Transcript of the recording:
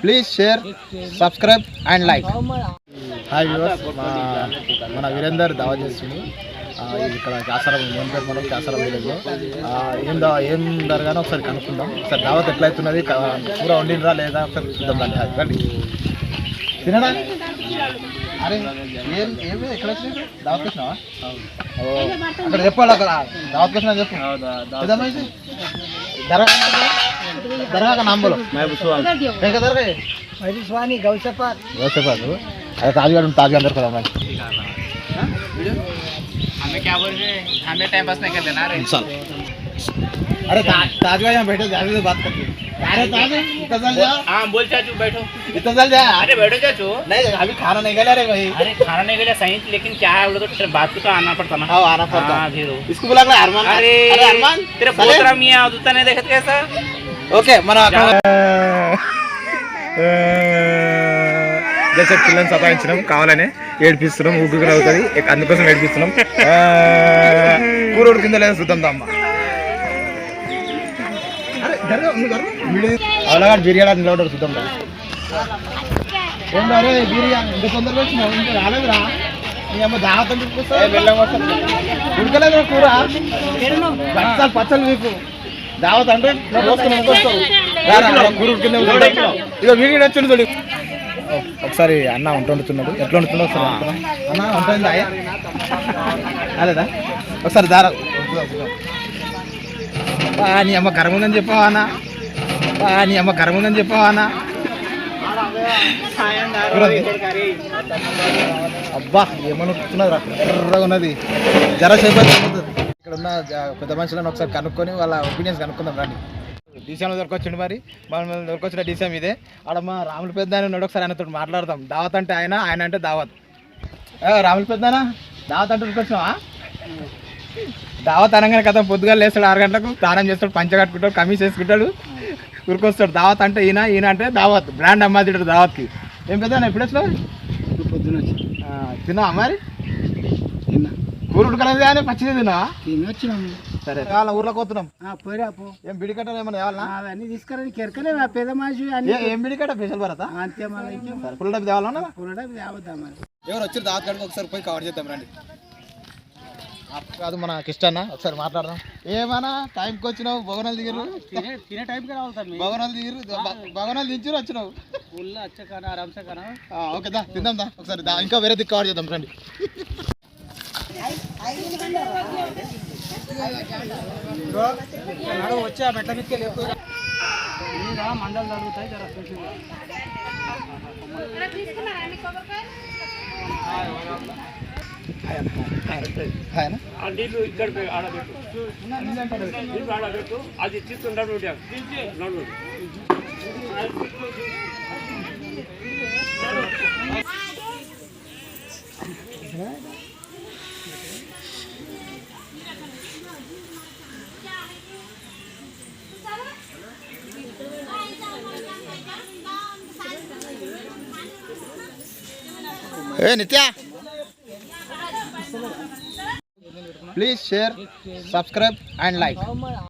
Please share, subscribe and like. Hi viewers, మన వీరేందర్ దావా చేస్తుంది ఇక్కడ కాసారం మేంపేట మనం కాసారం విలేజ్లో. ఏం జరగానో ఒకసారి కనుక్కుందాం. ఒకసారి దావత్ ఎట్లా అవుతున్నది, కూర వండినరా లేదా ఒకసారి చూద్దాం. రండి తినడా. అరే ఏమి ఎక్కడ వచ్చింది? దావత్ వచ్చినావా? అక్కడ చెప్పాలి, అక్కడ దావత్ వచ్చినా చెప్పు. దర్గా నాంబోలో గౌసపాద్. అదే తాజ్గాడు తాజ్గా అందరు కదా. अरे ताज भाई यहाँ बैठो, ज्यादा से बात करते हैं. अरे ताज इतना जल्द जा. हाँ बोल चाचू बैठो. इतना जल्द जा. अरे बैठो चाचू. नहीं अभी खाना नहीं गया रे भाई. अरे खाना नहीं गया सही, लेकिन क्या है बोलो तो बात को तो आना पड़ता ना. हाँ आना पड़ता. हाँ फिर इसको बुला कर अरमान. अरे अरमान तेरा पोतरा मियाँ उतना नहीं देखत कैसा. ओके मना జస్ట్ పిల్లల్ని సతాయించడం కావాలనే ఏడిపిస్తున్నాం, ఊపిరి అవుతుంది, అందుకోసం ఏడిపిస్తున్నాం. కూరోడు కింద లేదా చూద్దాం అమ్మ. అలాగే బిర్యానీ నిలబడ్డారు చూద్దాం. ఏం రే బిర్యానీ ఇంత తొందరగా వచ్చినావు, ఇంకా రాలేదురా. నీ అమ్మ దావతం ఉడకలేదురా కూర. పచ్చలు పచ్చలు మీకు దావత్ అంటే కూర కింద. ఇక వీడియో వచ్చింది చూడు. ఒకసారి అన్న వంట వండుతున్నాడు, ఎట్లా వండుతున్నాడు ఒకసారి అన్న వంట అదేదా. ఒకసారి దారా నీ అమ్మ గరం ఉందని చెప్పావా అన్న, నీ అమ్మ గరం ఉందని చెప్పావా అన్న. అబ్బా ఏమనుకున్నది ఎర్రగా ఉన్నది, జర సేపు ఇక్కడ ఉన్న పెద్ద మనుషులను ఒకసారి కనుక్కొని వాళ్ళ ఒపీనియన్స్ కనుక్కుందాం రండి. డీసీఎంలో దొరకొచ్చిండు, మరి మన దొరకొచ్చిన డీసీఎం ఇదే. ఆడ మా రాముల పెద్ద ఆయన ఉన్నాడు, ఒకసారి ఆయనతో మాట్లాడదాం. దావత్ అంటే ఆయన, ఆయన అంటే దావత్. రాముల పెద్దనా దావత్ అంటే ఉరికొచ్చినావా? దావత్ అనగానే కదా పొద్దుగా లేస్తాడు, 6 గంటలకు స్నానం చేస్తాడు, పంచ కట్టుకుంటాడు, కమీస్ వేసుకుంటాడు, ఉరికొస్తాడు. దావత్ అంటే ఈయన, ఈయన అంటే దావత్, బ్రాండ్ అంబాసిడర్ దావత్కి. ఏం పెద్ద ఎప్పుడు వచ్చినావు? పొద్దున తిన్నావా మరి? తిన్నా. కూర ఉడకలేదు కానీ పచ్చిది తిన్నావా? వచ్చినాము. సరే వాళ్ళ ఊర్లోకి పోతున్నాం. ఏం బిడికట్ట ఏమన్నా కావాలన్నా? అవన్నీ తీసుకురా కెరకలే పెద్ద మనిషి. ఏం బిడికట్ట స్పెషల్ భరత అంతే. ఫుల్ డబ్బు తేవాలన్నా? ఫుల్ డబ్బు తేవద్దాం. మరి ఎవరు వచ్చి దావత్ కాడికి ఒకసారి పోయి కవర్ చేద్దాం రండి. అది మన కిష్టన్న, ఒకసారి మాట్లాడదాం. ఏమన్నా టైంకి వచ్చినావు? భవనాలు దిగిరు, తినే టైంకి రావాలి. భవనాలు దిగిరు, భవనాలు దించారు వచ్చినావు. ఓకే దా తిందాం దా ఒకసారి. ఇంకా వేరే దిక్కు కవర్ చేద్దాం రండి. వచ్చా మెట్ల మీదకి మండలు జరుగుతాయి. నీళ్ళు ఇక్కడ ఆడబెట్టు, అది తీసుకుంటాడు. నిత్య please share, subscribe and like.